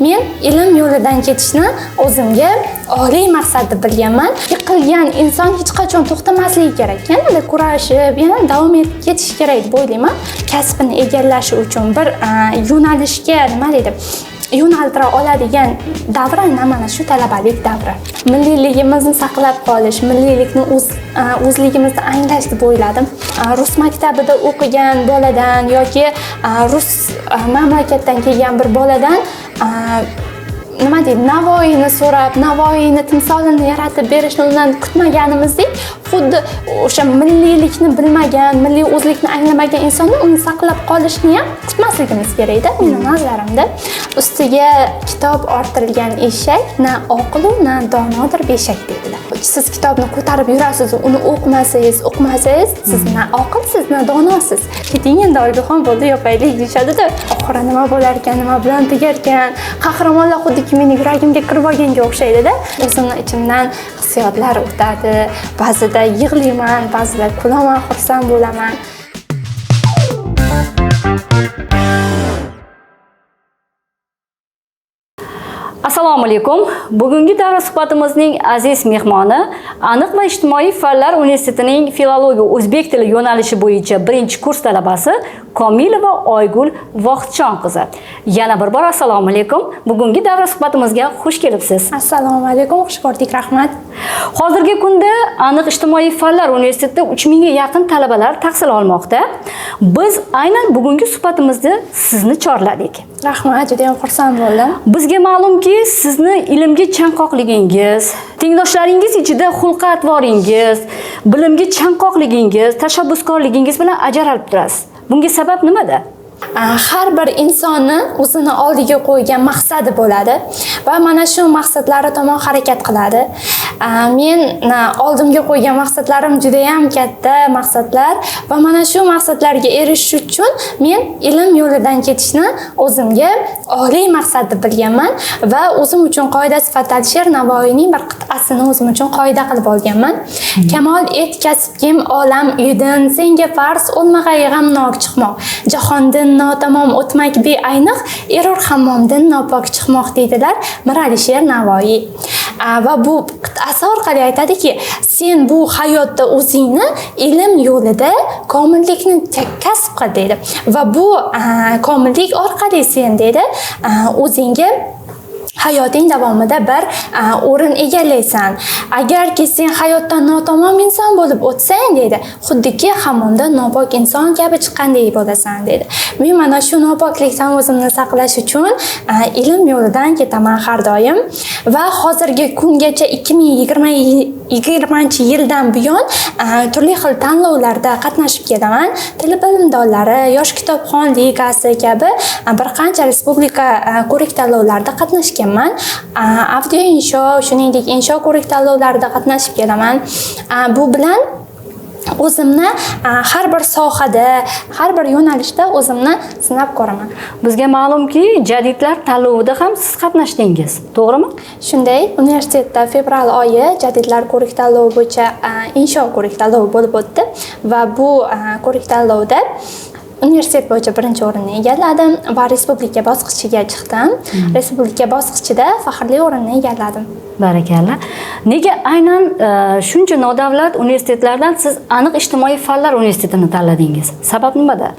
Men ilm yo'lidan ketishni o'zimga oliy maqsad deb bilganman. Yiqilgan inson hech qachon to'xtamasligi kerak. Yanada kurashib, yana davom etib ketish kerak deb o'ylayman. Kasbini egallashi uchun bir yo'nalishga nima deydi? Yo'naltira oladigan davr mana shu talabalik davri. Milliyligimizni saqlab qolish, milliylikni o'zligimizni anglash deb o'yladim. Rus maktabida o'qigan boladan yoki rus mamlakatdan kelgan bir boladan nima deydi, Navoiyni so'rab, Navoiyni timsolini yaratib berishni undan kutmaganimizdek, xuddi o'sha milliylikni bilmagan, milliy o'zlikni anglamagan insonni uni saqlab qolishni ham kutmasligimiz kerak-da, mening nazarimda. Ustiga kitob orttirilgan eshak na oqil, na donodir beshak deydilar. Siz kitobni ko'tarib yurasiz, uni o'qimasangiz, siz na oqilsiz, na donosiz. Keting endi Oybekxon bo'ldi, yopaylik deyishadi-da. Oxiri nima bo'lar ekan, nima bilan tugar ekan? Qahramonlar xuddi mening yuragimga kirib olganga o'xshaydi-da. O'zimning ichimdan hissiyotlar o'tadi. Ba'zida yig'layman, ba'zida kulaman, xursand bo'laman. Assalomu alaykum. Bugungi davra suhbatimizning aziz mehmoni Aniq va ijtimoiy fanlar universitetining filologiya o'zbek tili yo'nalishi bo'yicha 1-kurs talabasi Komilova Oygul Vohidjon qizi. Yana bir bor assalomu alaykum. Bugungi davra suhbatimizga xush kelibsiz. Assalomu alaykum, xush ko'rdik, rahmat. Hozirgi kunda Aniq ijtimoiy fanlar universitetida 3000 ga yaqin talabalar tahsil olmoqda. Biz aynan bugungi suhbatimizda sizni chorladik. Rahmat, juda ham xursand bo'ldim. Bizga ma'lumki, sizni ilmga chanqoqligingiz, tengdoshlaringiz ichida xulq-atvoringiz, bilimga chanqoqligingiz, tashabbuskorligingiz bilan ajralib turasiz. Bunga sabab nimada? Har bir insonni o'zini oldiga qo'ygan maqsadi bo'ladi va mana shu maqsadlari tomon harakat qiladi. Men oldimga qo'ygan maqsadlarim juda ham katta maqsadlar va mana shu maqsadlarga erishish uchun men ilm yo'lidan ketishni o'zimga oliy maqsad deb bilganman va o'zim uchun qoida sifatida Alisher Navoiyning bir qit'asini o'zim uchun qoida qilib olganman. Kamol et kasbkim olam uydan, senga farz o'lmag'ay g'amnok chiqmoq. Jahondan notamom o'tmak beayniq, erur hammomdan nopok chiqmoq deydilar Mir Alisher Navoiy. Va bu qit'asi orqali aytadiki, sen bu hayotda o'zingni ilm yo'lida komillikni kasb qil deydi. Va bu komillik orqali sen deydi, o'zingga hayoting davomida bir o'rin egallaysan. Agarki sen hayotdan notamom inson bo'lib o'tsang deydi, xuddiki hammomda nopok inson kabi chiqqandek bo'lasan deydi. Men mana shu nopoklikdan o'zimni saqlash uchun ilm yo'lidan ketaman har doim va hozirgi kungacha 2020-yildan buyon turli xil tanlovlarda qatnashib kelaman. Til bilimdonlari, Yosh kitobxon ligasi kabi bir qancha respublika ko'rik tanlovlarida qatnashgan. Avdio insho, shuningdek insho ko'rik tanlovlarida qatnashib kelaman. Bu bilan o'zimni har bir sohada, har bir yo'nalishda o'zimni sinab ko'raman. Bizga ma'lumki, jadidlar tanlovida ham siz qatnashdingiz, to'g'rimi? Shunday, universitetda fevral oyi jadidlar ko'rik tanlovi bo'yicha insho ko'rik tanlovi bo'lib o'tdi va bu ko'rik tanlovda universitet bo'yicha birinchi o'rinni egalladim va respublika bosqichiga chiqdim. Respublika bosqichida faxrli o'rinni egalladim. Barakalla. Nega aynan shuncha nodavlat universitetlardan siz Aniq ijtimoiy fanlar universitetini tanladingiz? Sabab nimada?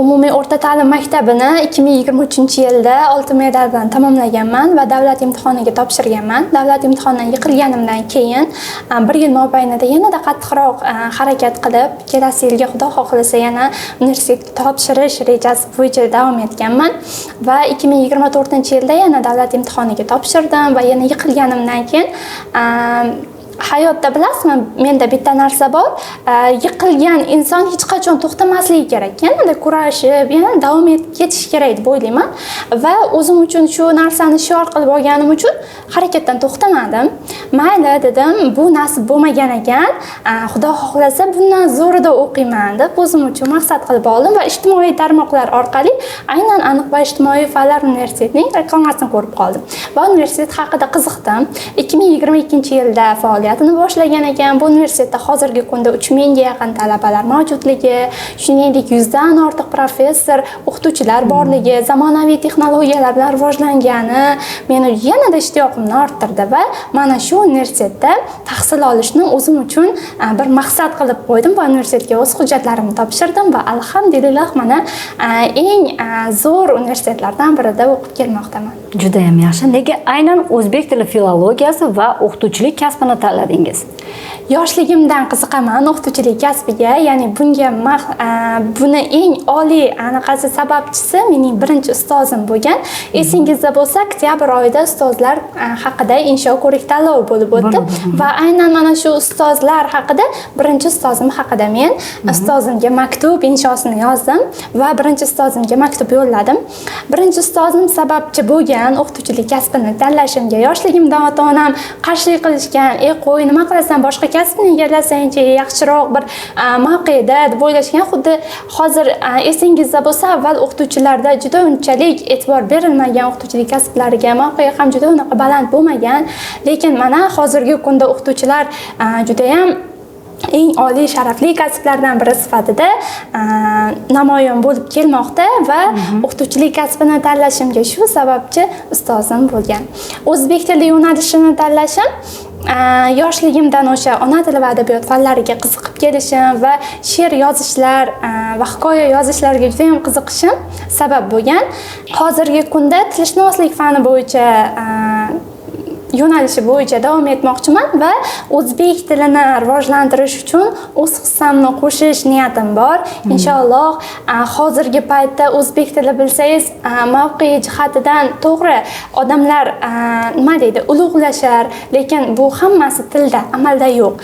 Umumiy o'rta ta'lim maktabini 2023-yilda 6 medal bilan tamomlaganman va davlat imtihoniga topshirganman. Davlat imtihonidan yiqilganimdan keyin 1 yil mobaynida yanada qattiqroq harakat qilib, kelasi yilga Xudo xohlasa yana universitetga topshirish rejasi bo'yicha davom etganman va 2024-yilda yana davlat imtihoniga topshirdim va yana yiqilganimdan keyin hayotda bilasizmi, menda bitta narsa bor. Yiqilgan inson hech qachon to'xtamasligi kerak. Yanada kurashib, yana davom etib ketish kerak deb o'ylayman va o'zim uchun shu narsani shior qilib olganim uchun harakatdan to'xtamadim. Mayli dedim, bu nasib bo'lmagan ekan, Xudo xohlasa bundan zo'rida o'qiyman deb o'zim uchun maqsad qilib oldim va ijtimoiy tarmoqlar orqali aynan Aniq va ijtimoiy fanlar universitetining reklamasini ko'rib qoldim va universitet haqida qiziqdim. 2022-yilda faol faoliyatini boshlagan ekan. Bu universitetda hozirgi kunda 3000 ga yaqin talabalar mavjudligi, shuningdek 100 dan ortiq professor, o'qituvchilar borligi, zamonaviy texnologiyalar bilan rivojlangani meni yanada ishtiyoqimni orttirdi va mana shu universitetda tahsil olishni o'zim uchun bir maqsad qilib qo'ydim va universitetga o'z hujjatlarimni topshirdim va alhamdulillah mana eng zo'r universitetlardan birida o'qib kelmoqdaman. Juda ham yaxshi. Nega aynan o'zbek tili filologiyasi va o'qituvchilik kasbini tanladingiz? Yoshligimdan qiziqaman o'qituvchilik kasbiga, ya'ni bunga buni eng oliy anaqasi sababchisi mening birinchi ustozim bo'lgan. Esingizda bo'lsa, oktyabr oyida ustozlar haqida insho ko'rik tanlovi bo'lib o'tdi va aynan mana shu ustozlar haqida birinchi ustozim haqida men ustozimga maktub inshosini yozdim va birinchi ustozimga maktub yo'lladim. Birinchi ustozim sababchi bo'lgan o'qituvchilik kasbini tanlashimga. Yoshligimda ota-onam qarshilik qilishgan, qo'y nima qilasan, boshqa kasbni egallasangchi yaxshiroq bir mavqeda deb o'ylashgan. Xuddi hozir esingizda bo'lsa, avval o'qituvchilarda juda unchalik e'tibor berilmagan, o'qituvchilik kasblariga mavqe ham juda unaqa baland bo'lmagan, lekin mana hozirgi kunda o'qituvchilar juda ham eng oliy sharafli kasblardan biri sifatida namoyon bo'lib kelmoqda va o'qituvchilik kasbini tanlashimga shu sababchi ustozim bo'lgan. O'zbek tili yo'nalishini tanlashim yoshligimdan o'sha ona tili va adabiyot fanlariga qiziqib kelishim va she'r yozishlar va hikoya yozishlarga juda ham qiziqishim sabab bo'lgan. Hozirgi kunda tilshunoslik fani bo'yicha yo'nalishi bo'yicha davom etmoqchiman va o'zbek tilini rivojlantirish uchun o'z hissamni qo'shish niyatim bor. Inshaalloh hozirgi paytda o'zbek tili bilsangiz, mavqei jihatidan to'g'ri odamlar nima deydi, ulug'lashar, lekin bu hammasi tilda, amalda yo'q.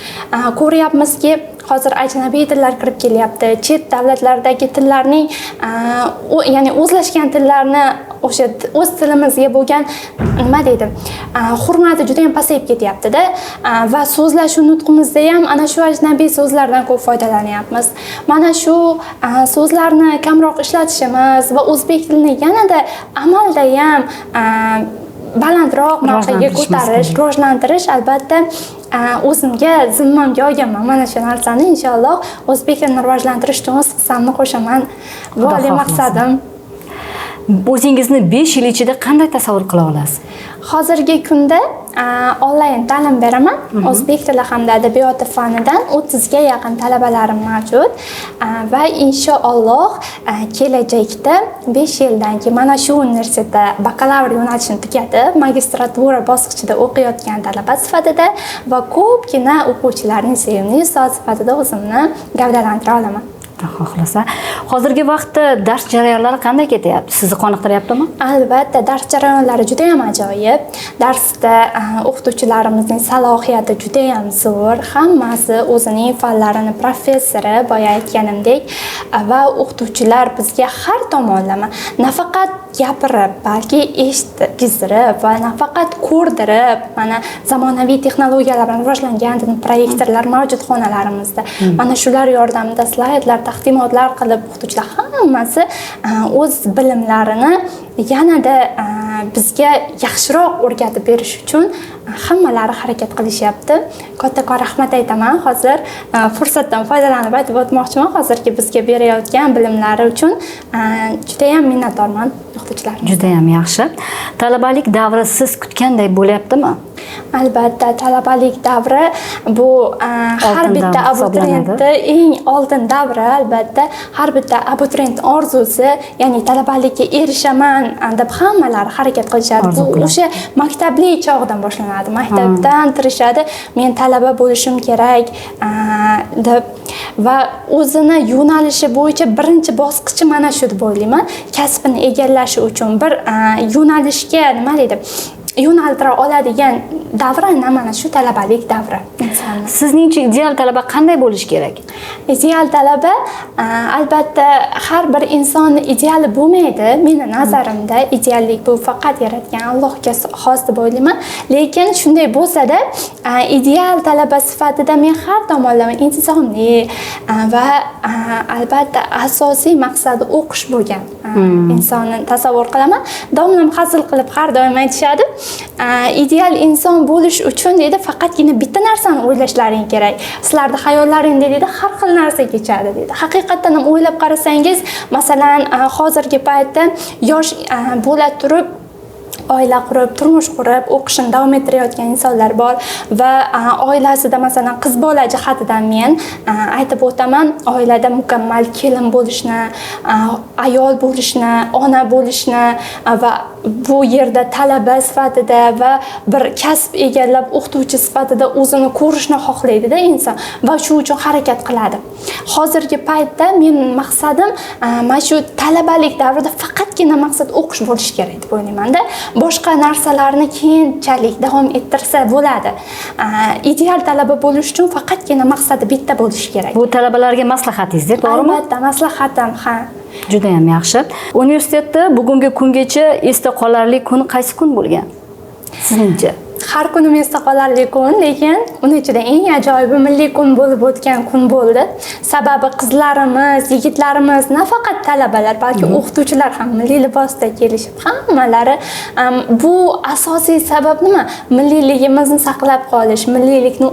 Ko'ryapmizki, hozir ajnabiy tillar kirib kelyapti. Chet davlatlardagi tillarning ya'ni o'zlashgan tillarni o'sha o'z tilimizga bo'lgan nima deydi, hurmati juda ham pasayib ketyapti-da va so'zlashuv nutqimizda ham ana shu ajnabiy so'zlardan ko'p foydalanyapmiz. Mana shu so'zlarni kamroq ishlatishimiz va o'zbek tilini yanada amalda ham balandroq mavqega ko'tarish, rivojlantirish albatta o'zimga zimmamga olganman. Mana shu narsani inshaalloh o'zbek tilini rivojlantirish uchun o'z hissamni qo'shaman. Bu oliy maqsadim. O'zingizni 5 yil ichida qanday tasavvur qila olasiz? Hozirgi kunda onlayn ta'lim beraman. O'zbek tili hamda adabiyoti fanidan 30 ga yaqin talabalarim mavjud va inshaalloh kelajakda 5 yildan keyin mana shu universitetda bakalavr yo'nalishini tugatib, magistratura bosqichida o'qiyotgan talaba sifatida va ko'pgina o'quvchilarning sevimli ustozi sifatida o'zimni gavdalantira olaman. Xohlasa. Hozirgi vaqtda dars jarayonlari qanday ketyapti? Sizni qoniqtiryaptimi? Albatta, dars jarayonlari juda ham ajoyib. Darsda o'qituvchilarimizning salohiyati juda ham zo'r. Hammasi o'zining fanlarini professori, boya aytganimdek, va o'qituvchilar bizga har tomonlama nafaqat gapirib, balki eshitib, bizdirib va nafaqat ko'rdirib, mana zamonaviy texnologiyalar bilan rivojlangan proyektorlar mavjud xonalarimizda. Mana shular yordamida slaydlar, taqdimotlar qilib, o'qituvchilar hammasi o'z bilimlarini yanada bizga yaxshiroq o'rgatib berish uchun hammalari harakat qilishyapti. Kattakon rahmat aytaman. Hozir fursatdan foydalanib aytib o'tmoqchiman. Hozirgi bizga berayotgan bilimlari uchun juda ham minnatdorman o'qituvchilarga. Juda ham yaxshi. Talabalik davri siz kutganday bo'lyaptimi? Albatta, talabalik davri bu har bitta abituriyentning eng oldin davri. Albatta, har bitta abituriyent orzusi, ya'ni talabalikka erishaman deb hammalari harakat qilishadi. Bu o'sha maktabli chog'dan boshlanadi. Maktabdan tirishadi, men talaba bo'lishim kerak deb va o'zini yo'nalishi bo'yicha birinchi bosqichi mana shu deb o'ylayman. Kasbini egallashi uchun bir yo'nalishga nima deydi, yo'naltira oladigan davri mana shu talabalik davri. Sizningcha ideal talaba qanday bo'lishi kerak? Ideal talaba albatta har bir insonning ideali bo'lmaydi. Meni nazarimda ideallik bu faqat yaratgan Allohga xos deb o'ylayman. Lekin shunday bo'lsa-da, ideal talaba sifatida men har tomonlama intizomli va albatta asosiy maqsadi o'qish bo'lgan insonni tasavvur qilaman. Domlam hazil qilib har doim aytishadi. ideal inson bo'lish uchun deydi faqatgina bitta narsani o'ylashlaring kerak. Sizlarning hayollaringda deydi har xil narsa kechadi deydi. Haqiqatan ham o'ylab qarasangiz, masalan, hozirgi paytda yosh bo'la turib oila qurib, turmush qurib, o'qishini davom ettirayotgan insonlar bor va oilasida masalan qiz bola jihatidan men aytib o'taman, oilada mukammal kelin bo'lishni, ayol bo'lishni, ona bo'lishni va bu yerda talaba sifatida va bir kasb egallab o'qituvchi sifatida o'zini ko'rishni xohlaydi-da inson va shu uchun harakat qiladi. Hozirgi paytda mening maqsadim mana shu talabalik davrida faqatgina maqsad o'qish bo'lishi kerak deb o'ylayman-da. Boshqa narsalarni keyinchalik davom ettirsa bo'ladi. Ideal talaba bo'lish uchun faqatgina maqsadi bitta bo'lishi kerak. Bu talabalarga maslahatingiz, to'g'rimi? Albatta, maslahatim, ha. Juda ham yaxshi. Universitetda bugungi kungacha esda qolarli kun qaysi kun bo'lgan? Sizningcha? Har kunim esda qolarli kun, lekin uning ichida eng ajoyibi milliy kun bo'lib o'tgan kun bo'ldi. Sababi qizlarimiz, yigitlarimiz, nafaqat talabalar, balki o'qituvchilar ham milliy libosda kelishib, hammalari bu asosiy sabab nima? Milliyligimizni saqlab qolish, milliylikni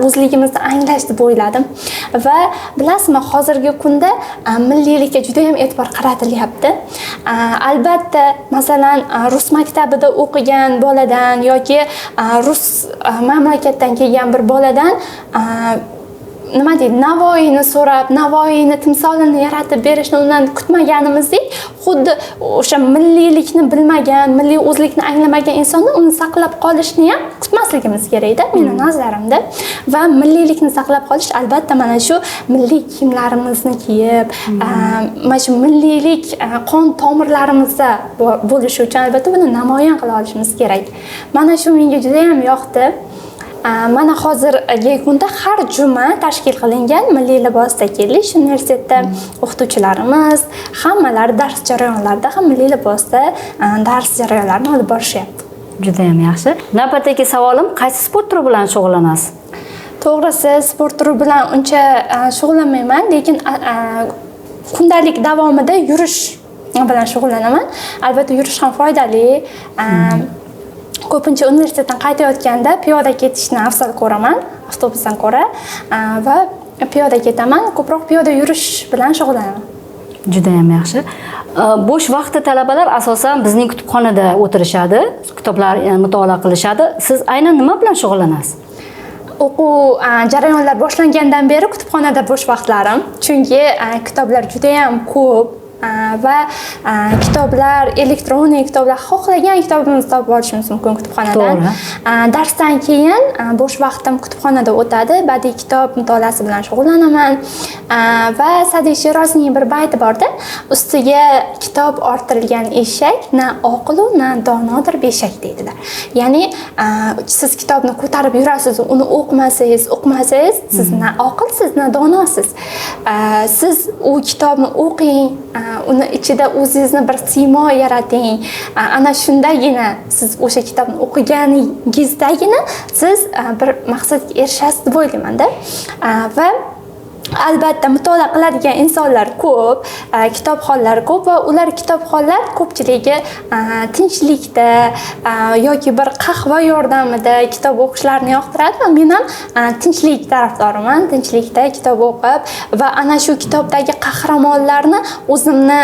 o'zligimizni anglash deb o'yladim. Va bilasizmi, hozirgi kunda milliylikka juda ham e'tibor qaratilyapti. Albatta, masalan, rus maktabida o'qigan boladan yoki rus mamlakatdan kelgan bir boladan nima deydi, Navoiyni so'rab, Navoiyni timsolini yaratib berishni undan kutmaganimizdek, xuddi o'sha milliylikni bilmagan, milliy o'zlikni anglamagan insonni uni saqlab qolishni ham kutmasligimiz kerak-da, mening nazarimda. Va milliylikni saqlab qolish albatta mana shu milliy kiyimlarimizni kiyib, mana shu milliylik qon tomirlarimizda bo'lishi uchun albatta buni namoyon qila olishimiz kerak. Mana shu menga juda ham yoqdi. Mana hozirgi kunda har juma tashkil qilingan milliy libosda kelish universitetda o'qituvchilarimiz hammalari dars jarayonlarida ham milliy libosda dars jarayonlarini olib borishyapti. Juda ham yaxshi. Navbatdagi savolim, qaysi sport turi bilan shug'ullanasiz? To'g'risi, sport turi bilan uncha shug'ullanmayman, lekin kundalik davomida yurish bilan shug'ullanaman. Albatta yurish ham foydali. Ko'pincha universitetdan qaytayotganda piyoda ketishni afzal ko'raman, avtobusdan ko'ra, va piyoda ketaman, ko'proq piyoda yurish bilan shug'ullanaman. Juda ham yaxshi. Bo'sh vaqtda talabalar asosan bizning kutubxonada o'tirishadi, kitoblar mutolaa qilishadi. Siz aynan nima bilan shug'ullanasiz? O'quv jarayonlar boshlangandan beri kutubxonada bo'sh vaqtlarim, chunki kitoblar juda ham ko'p. Va kitoblar, elektronik kitoblar, xohlagan kitobimizni topib olishimiz mumkin kutubxonadan. Darsdan keyin bo'sh vaqtim kutubxonada o'tadi, badiiy kitob mutolaasi bilan shug'ullanaman. Va Sa'diy Shirozning bir bayti borda, ustiga kitob orttirilgan eshak na oqilu na donodir beshak deydilar. Ya'ni siz kitobni ko'tarib yurasiz, uni o'qimasangiz, siz na oqilsiz, na donosiz. Siz u kitobni o'qing, uni ichida o'zingizni bir siymo yarating. Ana shundagina siz o'sha kitobni o'qiganingizdagina siz bir maqsadga erishasiz deb o'ylayman-da. Va albatta mutolaa qiladigan insonlar ko'p, kitobxonlar ko'p va ular kitobxonlar ko'pchiligi tinchlikda yoki bir qahva yordamida kitob o'qishlarini yoqtiradi va men ham tinchlik tarafdoriman, tinchlikda kitob o'qib va ana shu kitobdagi qahramonlarni o'zimni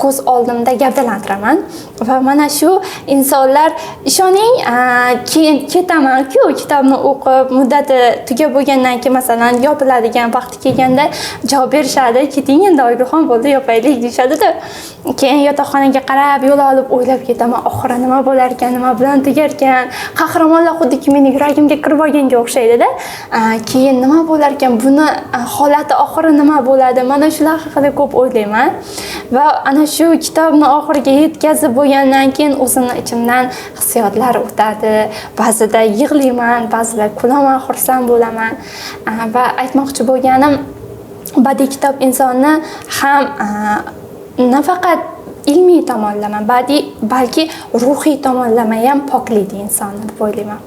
ko'z oldimda gavdalantiraman va mana shu insonlar ishoning, keyin ketaman-ku kitobni o'qib, muddati tugab bo'lgandan keyin masalan yopiladigan vaqti kelgan javob berishadi, keting endi Oybekxon bo'ldi, yopaylik deyishadi-da. Keyin yotoqxonaga qarab yo'l olib o'ylab ketaman, oxiri nima bo'lar ekan, nima bilan tugar ekan. Qahramonlar xuddiki mening yuragimga kirib olganga o'xshaydi-da. Keyin nima bo'lar ekan, buni holati oxiri nima bo'ladi? Mana shular haqida ko'p o'ylayman. Va ana shu kitobni oxiriga yetkazib bo'lgandan keyin o'zimning ichimdan hissiyotlar o'tadi. Ba'zida yig'layman, ba'zida kulaman, xursand bo'laman. Va aytmoqchi bo'lganim, badiiy kitob insonni ham nafaqat ilmiy tomonlama, balki ruhiy tomonlama ham poklaydi insonni deb o'ylayman.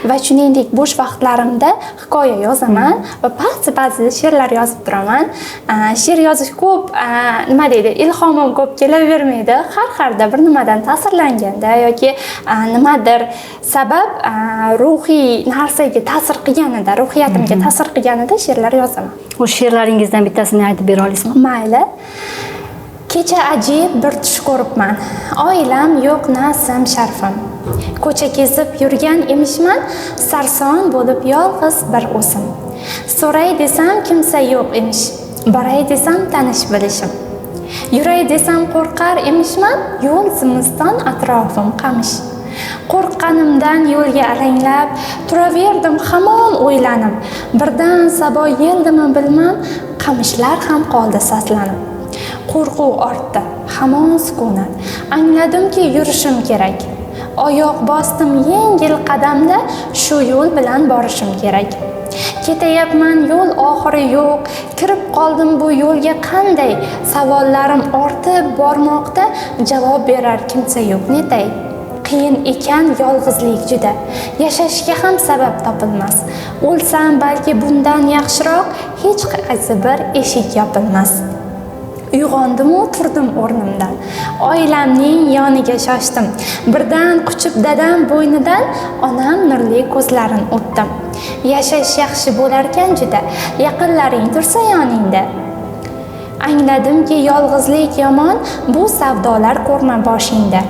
va shuningdek bo'sh vaqtlarimda hikoya yozaman va ba'zi she'rlar yozib turaman. She'r yozish ko'p, nima deydi, ilhomim ko'p kelavermaydi. Har holda bir nimadan ta'sirlanganda yoki nimadir sabab ruhiy narsaga ta'sir qilganida, ruhiyatimga ta'sir qilganida she'rlar yozaman. O she'rlaringizdan bittasini aytib bera olasizmi? Mayli. Kecha ajib bir tush ko'ribman. Oilam yo'q, nasim sharfim. Ko'cha kezib yurgan emishman, sarson bo'lib yolg'iz bir o'zim. So'ray desam kimsa yo'q emish. Boray desam tanish bilishim. Yuray desam qo'rqar emishman, yo'l zimiston atrofim qamish. Qo'rqqanimdan yo'lga alanglab, turaverdim hamon o'ylanib. Birdan sabo yeldimi bilmam, qamishlar ham qoldi saslanib. Qo'rquv ortdi, hamon sukunat. Angladimki yurishim kerak. Oyoq bosdim yengil qadamda, shu yo'l bilan borishim kerak. Ketayapman, yo'l oxiri yo'q. Kirib qoldim bu yo'lga qanday? Savollarim ortib bormoqda, javob berar kimsa yo'q netay. Qiyin ekan yolg'izlik juda. Yashashga ham sabab topilmas. O'lsam balki bundan yaxshiroq, hech qaysi bir eshik yopilmas. Uyg'ondim-u turdim o'rnimdan. Oilamning yoniga shoshdim. Birdan quchib dadam bo'ynidan onam nurli ko'zlarini o'tdim. Yashash yaxshi bo'larkan juda, yaqinlaring tursa yoningda. Angladimki yolg'izlik yomon, bu savdolar ko'rma boshingda.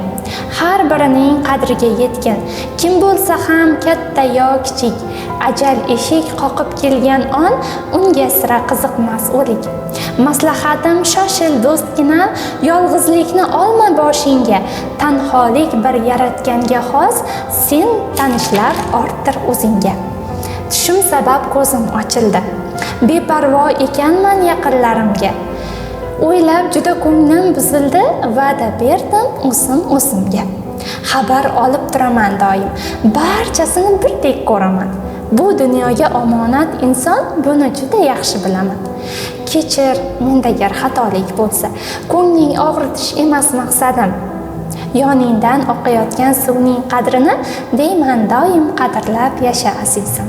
Har birining qadriga yetgin, kim bo'lsa ham katta yo kichik. Ajal eshik qoqib kelgan on, unga sira qiziqmas o'lik. Maslahatim shoshil do'stgina, yolg'izlikni olma boshingga. Tanholik bir yaratganga xos, sen tanishlar orttir o'zingga. Tushim sabab ko'zim ochildi. Beparvo ekanman yaqinlarimga. O'ylab juda ko'nglim buzildi, va'da berdim o'zimga. Xabar olib turaman doim, barchasini birdek ko'raman. Bu dunyoga omonat inson, buni juda yaxshi bilaman. Kechir menda agar xatolik bo'lsa, ko'ngling og'ritish emas maqsadim. Yoningdan oqayotgan suvning qadrini deyman doim qadrlab yasha azizim.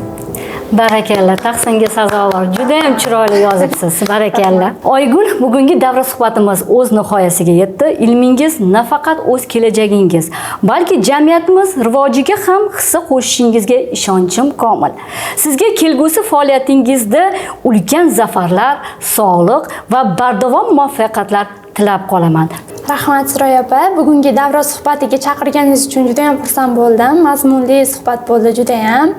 Barakalla, tahsinga sazovor. Juda ham chiroyli yozibsiz. Barakalla. Oygul, bugungi davra suhbatimiz o'z nihoyasiga yetdi. Ilmingiz nafaqat o'z kelajagingiz, balki jamiyatimiz rivojiga ham hissa qo'shishingizga ishonchim komil. Sizga kelgusi faoliyatingizda ulkan zafarlar, sog'liq va bardavom muvaffaqiyatlar tilab qolaman. Rahmat Suroy opa, bugungi davra suhbatiga chaqirganingiz uchun juda ham xursand bo'ldim. Mazmunli suhbat bo'ldi juda ham.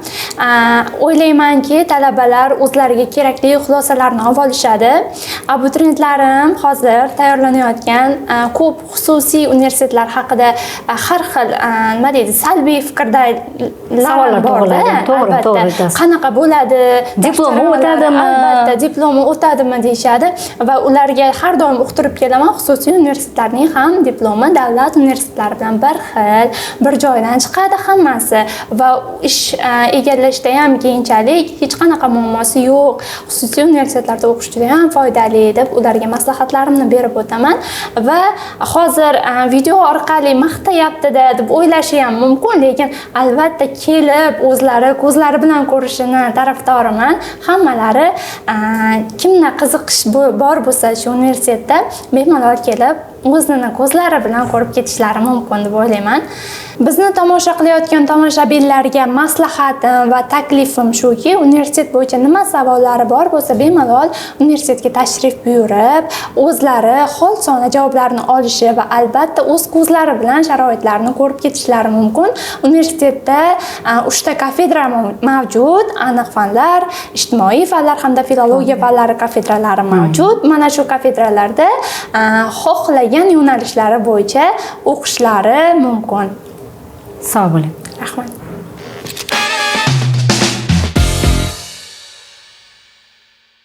O'ylaymanki, talabalar o'zlariga kerakli xulosalarni olishadi. Abituriyentlarim hozir tayyorlanayotgan ko'p xususiy universitetlar haqida har xil, nima deydi, salbiy fikrda savollar bor-da. To'g'ri. Qanaqa bo'ladi? Diplomi o'tadimi? Albatta, diplomi o'tadimi deyshadi va ularga har doim uqtirib kelaman, xususiy universitetlarning ham diplomi davlat universitetlari bilan bir xil, bir joydan chiqadi hammasi va ish egallashda ham keyinchalik hech qanaqa muammosi yo'q. Xususiy universitetlarda o'qish juda ham foydali deb ularga maslahatlarimni berib o'taman va hozir video orqali maqtayapti-da deb o'ylashi ham mumkin, lekin albatta kelib o'zlari ko'zlari bilan ko'rishini tarafdoriman. Hammalari kimda qiziqish bor bo'lsa shu universitetda bemalol kelib o'zini ko'zlari bilan ko'rib ketishlari mumkin deb o'ylayman. Bizni tomosha qilayotgan tomoshabinlarga maslahatim va taklifim shuki, universitet bo'yicha nima savollari bor bo'lsa bemalol universitetga tashrif buyurib, o'zlari hol soni javoblarini olishi va albatta o'z ko'zlari bilan sharoitlarni ko'rib ketishlari mumkin. Universitetda 3 ta kafedra mavjud, aniq fanlar, ijtimoiy fanlar hamda filologiya fanlari kafedralari mavjud. Mana shu kafedralarda xohlagan yo'nalishlari bo'yicha o'qishlari mumkin. Sog' bo'ling.